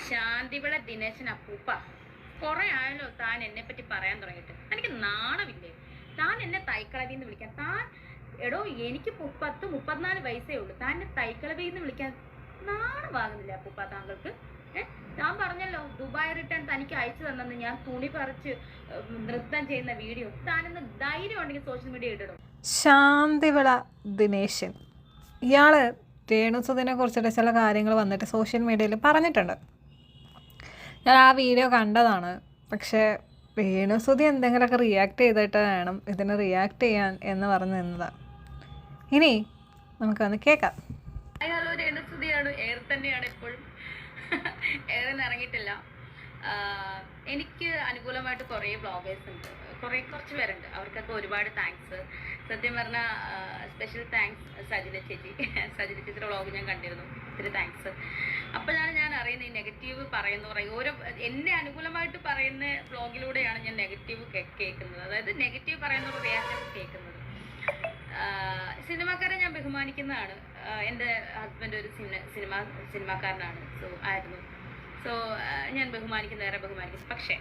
ശാന്തിവിള ദിനേശൻ അപ്പൂപ്പ, കുറെ ആയല്ലോ താൻ എന്നെ പറ്റി പറയാൻ തുടങ്ങിയിട്ട്. എനിക്ക് നാണമില്ലേ? താൻ എന്നെ തൈക്കളവിന്ന് വിളിക്കാൻ? താൻ എടോ, എനിക്ക് 34 വയസ്സേ ഉള്ളൂ. താൻ എന്നെ തൈക്കളവിന്ന് വിളിക്കാൻ നാണമാകുന്നില്ല അപ്പൂപ്പ താങ്കൾക്ക്? ഞാൻ പറഞ്ഞല്ലോ, ദുബായ് റിട്ടേൺ തനിക്ക് അയച്ചു തന്നെന്ന്. ഞാൻ തുണി പറിച്ച് നൃത്തം ചെയ്യുന്ന വീഡിയോ താനെന്ന് ധൈര്യം ഉണ്ടെങ്കിൽ സോഷ്യൽ മീഡിയ ഇടണം. ശാന്തിവിള ദിനേശൻ ഇയാള് രേണുസുദിനെ കുറിച്ചിട്ട് ചില കാര്യങ്ങൾ വന്നിട്ട് സോഷ്യൽ മീഡിയയിൽ പറഞ്ഞിട്ടുണ്ട്. ഞാൻ ആ വീഡിയോ കണ്ടതാണ്. പക്ഷേ രേണുസുതി എന്തെങ്കിലുമൊക്കെ റിയാക്ട് ചെയ്തിട്ട് വേണം ഇതിന് റിയാക്ട് ചെയ്യാൻ എന്ന് പറഞ്ഞു നിന്നതാണ്. ഇനി നമുക്കൊന്ന് കേൾക്കാം. ഹലോ, രേണുസുതിയാണ്. എയർ തന്നെയാണ് എപ്പോഴും. എയറിന്ന് ഇറങ്ങിയിട്ടില്ല. എനിക്ക് അനുകൂലമായിട്ട് കുറേ ബ്ലോഗേഴ്സ് ഉണ്ട്, കുറച്ച് പേരുണ്ട്. അവർക്കൊക്കെ ഒരുപാട് താങ്ക്സ്. സത്യം പറഞ്ഞാൽ സ്പെഷ്യൽ താങ്ക്സ് സജിത ചേച്ചിയുടെ വ്ളോഗ് ഞാൻ കണ്ടിരുന്നു. ഒത്തിരി താങ്ക്സ്. അപ്പോഴാണ് ഞാൻ അറിയുന്നത് ഈ നെഗറ്റീവ് പറയും ഓരോ എന്നെ അനുകൂലമായിട്ട് പറയുന്ന വ്ളോഗിലൂടെയാണ് ഞാൻ നെഗറ്റീവ് കേൾക്കുന്നത്. അതായത് നെഗറ്റീവ് പറയുന്ന റിയാക്ഷൻ കേൾക്കുന്നത്. സിനിമാക്കാരെ ഞാൻ ബഹുമാനിക്കുന്നതാണ്. എൻ്റെ ഹസ്ബൻഡ് ഒരു സിനിമാക്കാരനാണ്. സോ ഞാൻ ഏറെ ബഹുമാനിക്കുന്നു. പക്ഷേ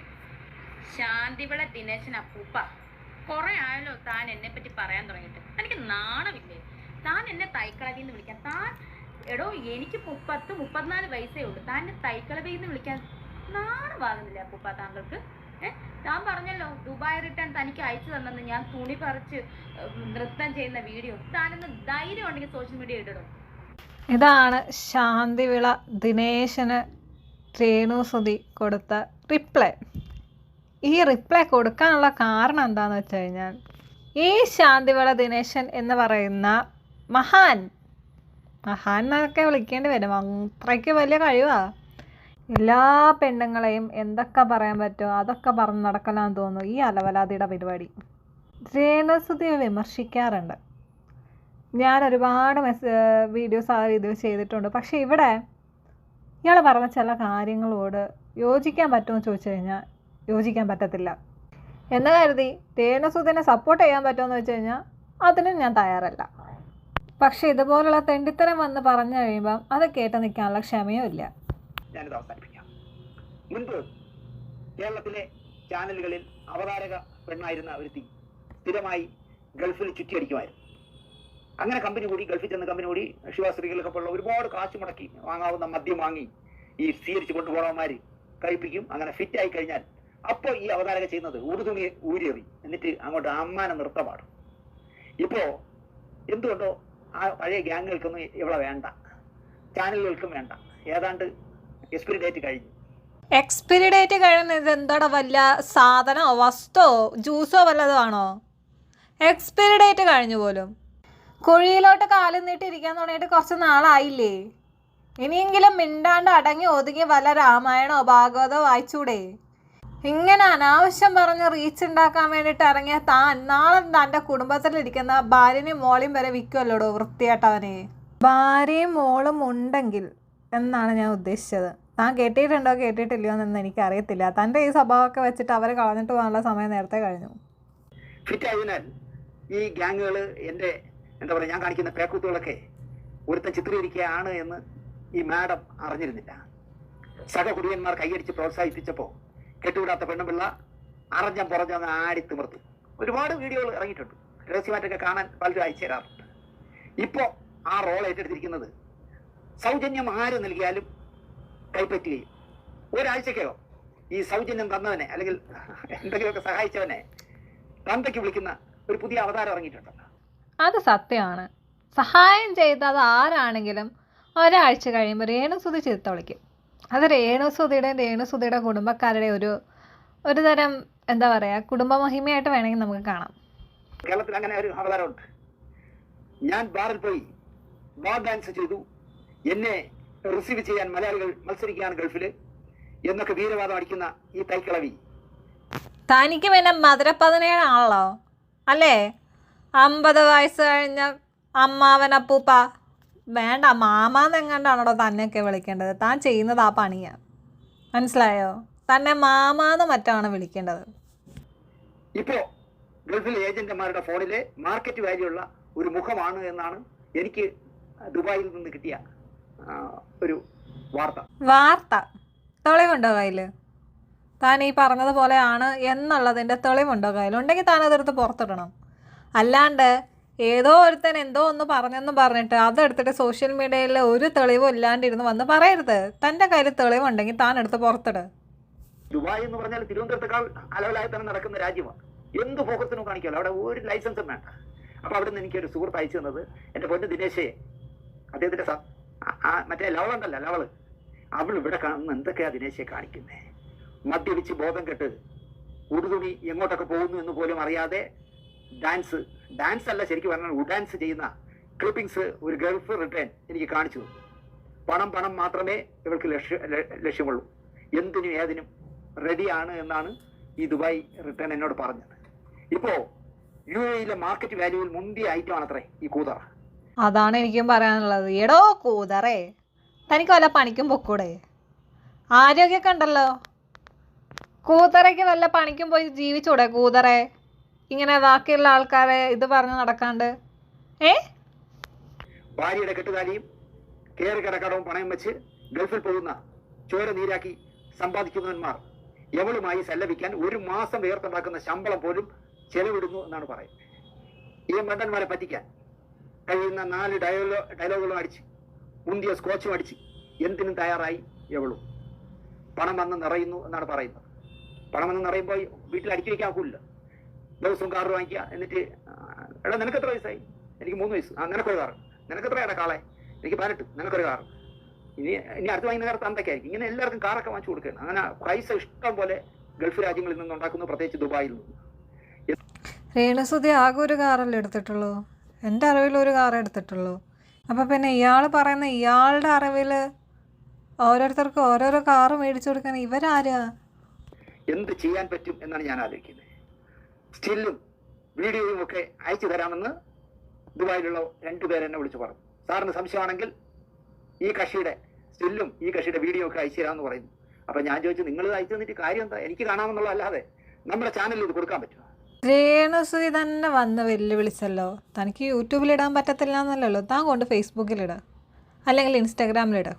ശാന്തിവിള ദിനേശൻ അപ്പൂപ്പ, കുറെ ആയല്ലോ താൻ എന്നെ പറ്റി പറയാൻ തുടങ്ങിയിട്ട്. എനിക്ക് നാണമില്ലേ? താൻ എന്നെ തൈക്കളവിന്ന് വിളിക്കാൻ? താൻ എടോ, എനിക്ക് 34 വയസ്സേ ഉള്ളൂ. താൻ എന്നെ തൈക്കളവിന്ന് വിളിക്കാൻ നാണമാകുന്നില്ല അപ്പൂപ്പ താങ്കൾക്ക്? ഞാൻ പറഞ്ഞല്ലോ, ദുബായ് റിട്ടേൺ തനിക്ക് അയച്ചു തന്നെന്ന്. ഞാൻ തുണി പറിച്ച് നൃത്തം ചെയ്യുന്ന വീഡിയോ താനെന്ന് ധൈര്യം ഉണ്ടെങ്കിൽ സോഷ്യൽ മീഡിയ ഇടണം. ഇതാണ് ശാന്തിവിള ദിനേശന് രേണുസുതി കൊടുത്ത റിപ്ലൈ. ഈ റിപ്ലൈ കൊടുക്കാനുള്ള കാരണം എന്താണെന്ന് വെച്ച് കഴിഞ്ഞാൽ, ഈ ശാന്തിവിള ദിനേശൻ എന്ന് പറയുന്ന മഹാൻ എന്നൊക്കെ വിളിക്കേണ്ടി വരും. അത്രയ്ക്ക് വലിയ കഴിവാണ്. എല്ലാ പെണ്ണുങ്ങളെയും എന്തൊക്കെ പറയാൻ പറ്റുമോ അതൊക്കെ പറഞ്ഞ് നടക്കലാന്ന് തോന്നുന്നു ഈ അലവലാതിയുടെ പരിപാടി. രേണുസുതിയെ വിമർശിക്കാറുണ്ട്. ഞാൻ ഒരുപാട് വീഡിയോസ് ആ രീതിയിൽ ചെയ്തിട്ടുണ്ട്. പക്ഷേ ഇവിടെ ഇയാൾ പറഞ്ഞ ചില കാര്യങ്ങളോട് യോജിക്കാൻ പറ്റുമോ ചോദിച്ചു കഴിഞ്ഞാൽ യോജിക്കാൻ പറ്റത്തില്ല. എന്ന് കരുതി രേണുസുദിനെ സപ്പോർട്ട് ചെയ്യാൻ പറ്റുമോ എന്ന് വെച്ച് കഴിഞ്ഞാൽ അതിനും ഞാൻ തയ്യാറല്ല. പക്ഷേ ഇതുപോലുള്ള തെണ്ടിത്തരം വന്ന് പറഞ്ഞു കഴിയുമ്പം അത് കേട്ട് നിൽക്കാനുള്ള ക്ഷമയും ഇല്ല. ഞാനിത് അവസാനിപ്പിക്കാം. മുൻപ് കേരളത്തിലെ ചാനലുകളിൽ അവതാരക പെണ്ണായിരുന്ന ഒരുത്തി സ്ഥിരമായി ഗൾഫിൽ ചുറ്റിയടിക്കുമായിരുന്നു. അങ്ങനെ ഗൾഫിൽ ചെന്ന് കമ്പനി കൂടി ശിവാസ്ത്രീകൾക്കൊക്കെ ഉള്ള ഒരുപാട് കാശ് മുടക്കി വാങ്ങാവുന്ന മദ്യം വാങ്ങി ഈ സ്വീകരിച്ച് കൊണ്ടുപോകണവന്മാർ കഴിപ്പിക്കും. അങ്ങനെ ഫിറ്റായി കഴിഞ്ഞാൽ അപ്പോൾ ഈ അവതാരക ചെയ്യുന്നത് ഉടുതുണി ഊരിയെറി എന്നിട്ട് അങ്ങോട്ട് അമ്മാനെ നൃത്തം പാടും. ഇപ്പോൾ എന്തുകൊണ്ടോ ആ പഴയ ഗ്യാങ്ങുകൾക്കൊന്നും ഇവിടെ വേണ്ട, ചാനലുകൾക്കും വേണ്ട. ഏതാണ്ട് എക്സ്പയറി ഡേറ്റ് കഴിഞ്ഞു. എക്സ്പയറി ഡേറ്റ് കഴിയുന്നത് എന്താടാ? വല്ല സാധനമോ വസ്തുവോ ജ്യൂസോ വല്ലതോ ആണോ? എക്സ്പയറി ഡേറ്റ് കഴിഞ്ഞു പോലും. കുഴിയിലോട്ട് കാലും നീട്ടിരിക്കാൻ തുടങ്ങിയിട്ട് കുറച്ച് നാളായില്ലേ? ഇനിയെങ്കിലും മിണ്ടാണ്ട് അടങ്ങി ഒതുങ്ങി വല്ല രാമായണോ ഭാഗവതോ വായിച്ചൂടെ? ഇങ്ങനെ അനാവശ്യം പറഞ്ഞ് റീച്ച് ഉണ്ടാക്കാൻ വേണ്ടിയിട്ട് ഇറങ്ങിയ താൻ നാളെ തൻ്റെ കുടുംബത്തിലിരിക്കുന്ന ഭാര്യനെയും മോളെയും വരെ വിൽക്കുമല്ലോടോ വൃത്തിയായിട്ടവനെ. ഭാര്യയും മോളും ഉണ്ടെങ്കിൽ എന്നാണ് ഞാൻ ഉദ്ദേശിച്ചത്. താൻ കേട്ടിട്ടുണ്ടോ കേട്ടിട്ടില്ലയോ എന്ന് എനിക്കറിയത്തില്ല. തൻ്റെ ഈ സ്വഭാവമൊക്കെ വെച്ചിട്ട് അവരെ കളഞ്ഞിട്ട് പോകാനുള്ള സമയം നേരത്തെ കഴിഞ്ഞു. ഫിറ്റ് ആയതിനാൽ ഈ ഗ്യാങ്ങുകൾ എൻ്റെ എന്താ പറയുക, ഞാൻ കാണിക്കുന്ന പേക്കൂത്തുകളൊക്കെ ഒരുത്തൻ ചിത്രീകരിക്കുകയാണ് എന്ന് ഈ മാഡം അറിഞ്ഞിരുന്നില്ല. സഹകുടിയന്മാർ കൈയടിച്ച് പ്രോത്സാഹിപ്പിച്ചപ്പോൾ കെട്ടുവിടാത്ത പെണ്ണുപിള്ള അറിഞ്ഞം പുറഞ്ഞങ്ങ് ആടി തിമിർത്തു. ഒരുപാട് വീഡിയോകൾ ഇറങ്ങിയിട്ടുണ്ട്. രഹസ്യമായിട്ടൊക്കെ കാണാൻ പലരും അയച്ചു തരാറുണ്ട്. ഇപ്പോൾ ആ റോൾ ഏറ്റെടുത്തിരിക്കുന്നത് സൗജന്യം ആര് നൽകിയാലും കൈപ്പറ്റുകയും ഒരാഴ്ചക്കോ ഈ സൗജന്യം തന്നവനെ അല്ലെങ്കിൽ എന്തെങ്കിലുമൊക്കെ സഹായിച്ചവനെ തന്തയ്ക്ക് വിളിക്കുന്ന ഒരു പുതിയ അവതാരം ഇറങ്ങിയിട്ടുണ്ട്. അത് സത്യമാണ്. സഹായം ചെയ്തത് ആരാണെങ്കിലും ഒരാഴ്ച കഴിയുമ്പോൾ രേണുസുതി ചീത്ത വിളിക്കും. അത് രേണുസുതിയുടെ കുടുംബക്കാരുടെ ഒരു തരം എന്താ പറയുക, കുടുംബ മഹിമയായിട്ട് വേണമെങ്കിൽ നമുക്ക് കാണാം. കേരളത്തിൽ അങ്ങനെ ഒരു അവതാരമുണ്ട്. ഞാൻ ബാറിൽ പോയി ബാർ ഡാൻസ് ചെയ്തു, എന്നെ റിസീവ് ചെയ്യാൻ മലയാളികൾ മത്സരിക്കുകയാണ് ഗൾഫില് എന്നൊക്കെ വീരവാദം അടിക്കുന്ന ഈ തൈക്കളവി. തനിക്ക് പിന്നെ മധുര17 അല്ലേ? 50 വയസ്സ് കഴിഞ്ഞ അമ്മാവനപ്പൂപ്പ വേണ്ട, മാമാന്നെങ്ങാണ്ടാണോ തന്നെയൊക്കെ വിളിക്കേണ്ടത്? താൻ ചെയ്യുന്നത് ആ പണിയാണ്, മനസ്സിലായോ? തന്നെ മാമാന്ന് മറ്റാണ് വിളിക്കേണ്ടത്. ഇപ്പോ ഗൾഫിലെ ഏജന്റുമാരുടെ ഫോണിലെ മാർക്കറ്റ് വാല്യൂ ഉള്ള ഒരു മുഖമാണ് എന്നാണ് എനിക്ക് ദുബായിൽ നിന്ന് കിട്ടിയ ഒരു വാർത്ത. തെളിവുണ്ടോ കയ്യിൽ? താൻ ഈ പറഞ്ഞതുപോലെ ആണ് എന്നുള്ളതിൻ്റെ തെളിവുണ്ടോ കയ്യിൽ? ഉണ്ടെങ്കിൽ താൻ അതെടുത്ത് പുറത്തിടണം. അല്ലാണ്ട് ഏതോ ഒരുത്തൻ എന്തോ ഒന്ന് പറഞ്ഞെന്ന് പറഞ്ഞിട്ട് അതെടുത്തിട്ട് സോഷ്യൽ മീഡിയയിൽ ഒരു തെളിവും ഇല്ലാണ്ടിരുന്ന് വന്ന് പറയരുത്. തൻ്റെ കയ്യിൽ തെളിവുണ്ടെങ്കിൽ താൻ എടുത്ത് പുറത്തിട്. ദുബായ് എന്ന് പറഞ്ഞാൽ തിരുവനന്തപുരത്തേക്കാൾ അലവലായി തന്നെ നടക്കുന്ന രാജ്യമാണ്. എന്ത് ഫോക്കസിനും കാണിക്കാമല്ലോ, അവിടെ ഒരു ലൈസൻസും വേണ്ട. അപ്പൊ അവിടെ നിന്ന് എനിക്കൊരു സുഹൃത്ത് അയച്ചു തന്നത്, എൻ്റെ പൊന്ന് ദിനേശേ, അദ്ദേഹത്തിന്റെ മറ്റേ ലവളുണ്ടല്ല, ലവള്, അവൾ ഇവിടെ കാണുന്ന എന്തൊക്കെയാ ദിനേശയെ കാണിക്കുന്നേ? മദ്യപിച്ച് ബോധം കെട്ട് ഉടുതുണി എങ്ങോട്ടൊക്കെ പോകുന്നു എന്ന് പോലും അറിയാതെ ഡാൻസ് അല്ല ശരിക്കും പറഞ്ഞാൽ ഉഡാൻസ് ചെയ്യുന്ന ക്ലിപ്പിങ്സ് ഒരു ഗൾഫ് റിട്ടേൺ എനിക്ക് കാണിച്ചു തന്നു. പണം മാത്രമേ ഇവൾക്ക് ലക്ഷ്യമുള്ളൂ, എന്തിനും ഏതിനും റെഡിയാണ് എന്നാണ് ഈ ദുബായ് റിട്ടേൺ എന്നോട് പറഞ്ഞത്. ഇപ്പോ UAE മാർക്കറ്റ് വാല്യൂവിൽ മുന്തിയ ഐറ്റം ആണത്രേ ഈ കൂതറ. അതാണ് എനിക്കും പറയാനുള്ളത്. എടോ കൂതറേ, തനിക്ക് വല്ല പണിക്കും പൊക്കൂടെ? ആരോഗ്യമൊക്കെ ഉണ്ടല്ലോ. കൂതറയ്ക്ക് വല്ല പണിക്കും പോയി ജീവിച്ചൂടെ കൂതറേ? ഇങ്ങനെ ബാക്കിയുള്ള ആൾക്കാരെ ഇത് പറഞ്ഞ് നടക്കാണ്ട്. ഭാര്യയുടെ കെട്ടുകാലിയും കയറി കിടക്കടവും പണയം വെച്ച് ഗൾഫിൽ പോകുന്ന ചോര നീരാക്കി സമ്പാദിക്കുന്നവന്മാർ എവളുമായി സല്ലപിക്കാൻ ഒരു മാസം വേർത്തുണ്ടാക്കുന്ന ശമ്പളം പോലും ചെലവിടുന്നു എന്നാണ് പറയുന്നത്. ഈ മണ്ടന്മാരെ പറ്റിക്കാൻ കഴിയുന്ന 4 ഡയലോഗുകളും അടിച്ച് മുന്തിയ സ്കോച്ചും അടിച്ച് എന്തിനും തയ്യാറായി എവളും. പണം വന്ന് നിറയുന്നു എന്നാണ് പറയുന്നത്. പണം വന്ന് നിറയുമ്പോൾ വീട്ടിൽ അടുക്കി വയ്ക്കാൻ ഒക്കില്ല. ദിവസവും കാറ് വാങ്ങിക്കുക, എന്നിട്ട് എടാ നിനക്ക് എത്ര വയസ്സായി? എനിക്ക് 3 വയസ്സ്. നിനക്കൊരു കാറ്. നിനക്ക് എത്രയാടാ കാളെ? എനിക്ക് 18. നിനക്കൊരു കാറ്. ഇനി അടുത്ത് വാങ്ങുന്ന കാലത്ത് അന്തൊക്കെയായിരിക്കും. ഇങ്ങനെ എല്ലാവർക്കും കാറൊക്കെ വാങ്ങിച്ചു കൊടുക്കുകയാണ്. അങ്ങനെ പൈസ ഇഷ്ടം പോലെ ഗൾഫ് രാജ്യങ്ങളിൽ നിന്ന് ഉണ്ടാക്കുന്നു, പ്രത്യേകിച്ച് ദുബായിൽ നിന്ന്. രേണുസുതി ആകെ ഒരു കാറല്ലേ എടുത്തിട്ടുള്ളൂ? എൻ്റെ അറിവിൽ ഒരു കാർ എടുത്തിട്ടുള്ളൂ. അപ്പോൾ പിന്നെ ഇയാൾ പറയുന്ന ഇയാളുടെ അറിവിൽ ഓരോരുത്തർക്കും ഓരോരോ കാറ് മേടിച്ചു കൊടുക്കാൻ ഇവരാരാ? എന്ത് ചെയ്യാൻ പറ്റും എന്നാണ് ഞാൻ ആലോചിക്കുന്നത്. സ്റ്റില്ലും വീഡിയോയും ഒക്കെ അയച്ചു തരാമെന്ന് ദുബായിലുള്ള 2 പേര് എന്നെ വിളിച്ചു പറഞ്ഞു. സാറിന് സംശയമാണെങ്കിൽ ഈ കക്ഷിയുടെ സ്റ്റില്ലും ഈ കക്ഷിയുടെ വീഡിയോ ഒക്കെ അയച്ചു തരാമെന്ന് പറയുന്നു. അപ്പൊ ഞാൻ ചോദിച്ചു, നിങ്ങൾ അയച്ചു തന്നിട്ട് കാര്യം എന്താ? എനിക്ക് കാണാമെന്നുള്ള അല്ലാതെ നമ്മുടെ ചാനലിൽ ഇത് കൊടുക്കാൻ പറ്റുമോ? രേണുസുതി തന്നെ വന്ന് വെല്ലുവിളിച്ചല്ലോ. തനിക്ക് യൂട്യൂബിലിടാൻ പറ്റത്തില്ല എന്നല്ലല്ലോ, താൻ കൊണ്ട് ഫേസ്ബുക്കിലിട, അല്ലെങ്കിൽ ഇൻസ്റ്റാഗ്രാമിലിട,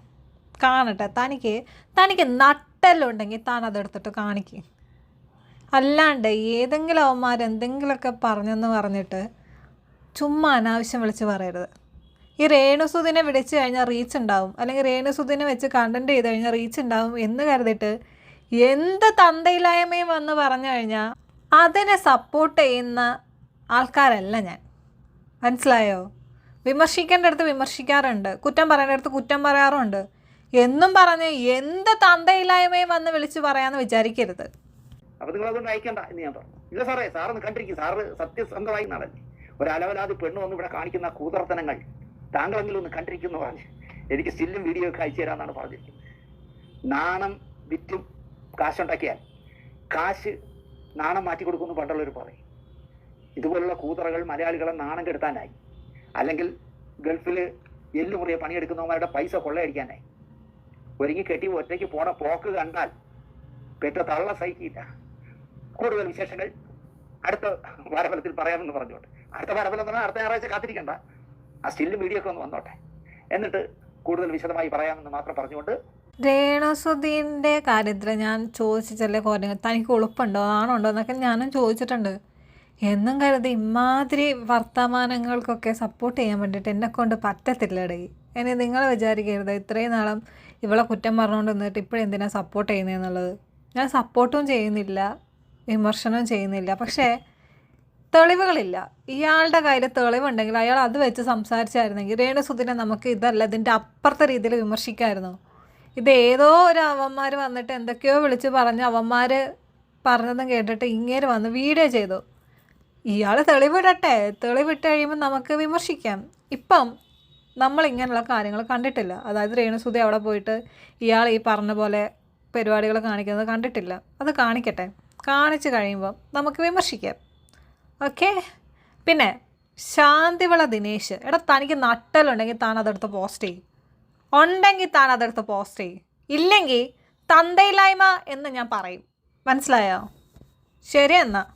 കാണട്ടെ. തനിക്ക് നട്ടെല്ലുണ്ടെങ്കിൽ താൻ അതെടുത്തിട്ട് കാണിക്കും. അല്ലാണ്ട് ഏതെങ്കിലും അവന്മാർ എന്തെങ്കിലുമൊക്കെ പറഞ്ഞെന്ന് പറഞ്ഞിട്ട് ചുമ്മാ അനാവശ്യം വിളിച്ച് പറയരുത്. ഈ രേണുസുദിനെ വിളിച്ചു കഴിഞ്ഞാൽ റീച്ച് ഉണ്ടാവും, അല്ലെങ്കിൽ രേണുസുദിനെ വെച്ച് കണ്ടന്റ് ചെയ്ത് കഴിഞ്ഞാൽ റീച്ച് ഉണ്ടാവും എന്ന് കരുതിയിട്ട് എന്ത് തന്തയില്ലായ്മയും വന്ന് പറഞ്ഞു കഴിഞ്ഞാൽ അതിനെ സപ്പോർട്ട് ചെയ്യുന്ന ആൾക്കാരല്ല ഞാൻ. മനസ്സിലായോ? വിമർശിക്കേണ്ട അടുത്ത് വിമർശിക്കാറുണ്ട്, കുറ്റം പറയേണ്ട അടുത്ത് കുറ്റം പറയാറുണ്ട്. എന്നും പറഞ്ഞ് എന്ത് തന്തയില്ലായ്മയും വന്ന് വിളിച്ച് പറയാമെന്ന് വിചാരിക്കരുത്. അപ്പൊ നിങ്ങൾ അതുകൊണ്ട് അയക്കണ്ട എന്ന് ഞാൻ പറഞ്ഞു. ഇല്ല സാറേ, സാറൊന്ന് കണ്ടിരിക്കും. സാറ് സത്യസന്ധമായി നടല്ലേ. ഒരു അലവലാതി പെണ്ണ് വന്ന് ഇവിടെ കാണിക്കുന്ന കൂതർത്തനങ്ങൾ താങ്കളെങ്കിലും ഒന്ന് കണ്ടിരിക്കുന്നു പറഞ്ഞ് എനിക്ക് സ്റ്റില്ലും വീഡിയോ ഒക്കെ അയച്ചു തരാമെന്നാണ് പറഞ്ഞിരിക്കുന്നത്. നാണം വിറ്റും കാശുണ്ടാക്കിയാൽ കാശ് നാണം മാറ്റി കൊടുക്കുമെന്ന് പണ്ടുള്ളവർ പറയും. ഇതുപോലുള്ള കൂതറകൾ മലയാളികളെ നാണം കെടുത്താനായി, അല്ലെങ്കിൽ ഗൾഫിൽ എല്ലുമുറിയെ പണിയെടുക്കുന്നവന്മാരുടെ പൈസ കൊള്ളയടിക്കാനായി. ഒരുങ്ങി കെട്ടി ഒറ്റയ്ക്ക് പോണ പോക്ക് കണ്ടാൽ പെറ്റ തള്ള സഹിക്കില്ല. കൂടുതൽ വിശേഷങ്ങൾ അടുത്ത വാരഫലത്തിൽ പറയാമെന്ന് പറഞ്ഞുകൊണ്ട്, അടുത്ത വാരഫലം എന്ന് പറഞ്ഞാൽ അടുത്ത ഞായറാഴ്ച കാത്തിരിക്കണ്ട, ആ സ്റ്റില്ലും വീഡിയോ ഒക്കെ ഒന്ന് വന്നോട്ടെ, എന്നിട്ട് കൂടുതൽ വിശദമായി പറയാമെന്ന് മാത്രം പറഞ്ഞുകൊണ്ട്. രേണുസുദീൻ്റെ കാര്യത്തിൽ ഞാൻ ചോദിച്ച ചില കാര്യങ്ങൾ, തനിക്ക് ഉളുപ്പുണ്ടോ ആണുണ്ടോ എന്നൊക്കെ ഞാനും ചോദിച്ചിട്ടുണ്ട്. എന്നും കരുതി ഇമാതിരി വർത്തമാനങ്ങൾക്കൊക്കെ സപ്പോർട്ട് ചെയ്യാൻ വേണ്ടിയിട്ട് എന്നെക്കൊണ്ട് പറ്റത്തില്ലടേ. ഇനി നിങ്ങൾ വിചാരിക്കരുത് ഇത്രയും നാളും ഇവളെ കുറ്റം പറഞ്ഞുകൊണ്ട് നിന്നിട്ട് ഇപ്പോഴെന്തിനാണ് സപ്പോർട്ട് ചെയ്യുന്നതെന്നുള്ളത്. ഞാൻ സപ്പോർട്ടും ചെയ്യുന്നില്ല, വിമർശനവും ചെയ്യുന്നില്ല. പക്ഷേ തെളിവുകളില്ല. ഇയാളുടെ കയ്യിൽ തെളിവുണ്ടെങ്കിൽ അയാൾ അത് വെച്ച് സംസാരിച്ചായിരുന്നെങ്കിൽ രേണുസുദിനെ നമുക്ക് ഇതല്ല ഇതിൻ്റെ അപ്പുറത്തെ രീതിയിൽ വിമർശിക്കാമായിരുന്നു. ഇത് ഏതോ ഒരു അവന്മാർ വന്നിട്ട് എന്തൊക്കെയോ വിളിച്ച് പറഞ്ഞ് അവന്മാർ പറഞ്ഞതും കേട്ടിട്ട് ഇങ്ങേര് വന്ന് വീഡിയോ ചെയ്തു. ഇയാൾ തെളിവിടട്ടെ, തെളിവിട്ട് കഴിയുമ്പോൾ നമുക്ക് വിമർശിക്കാം. ഇപ്പം നമ്മളിങ്ങനെയുള്ള കാര്യങ്ങൾ കണ്ടിട്ടില്ല. അതായത് രേണുസുതി അവിടെ പോയിട്ട് ഇയാൾ ഈ പറഞ്ഞ പോലെ പരിപാടികൾ കാണിക്കുന്നത് കണ്ടിട്ടില്ല. അത് കാണിക്കട്ടെ, കാണിച്ച് കഴിയുമ്പം നമുക്ക് വിമർശിക്കാം. ഓക്കെ. പിന്നെ ശാന്തിവിള ദിനേശ്, എടാ തനിക്ക് നട്ടലുണ്ടെങ്കിൽ താൻ അതെടുത്ത് പോസ്റ്റ് ചെയ്യും. ഉണ്ടെങ്കിൽ താൻ അതെടുത്ത് പോസ്റ്റ് ചെയ്യും. ഇല്ലെങ്കിൽ തന്തയില്ലായ്മ എന്ന് ഞാൻ പറയും. മനസ്സിലായോ? ശരി എന്നാൽ.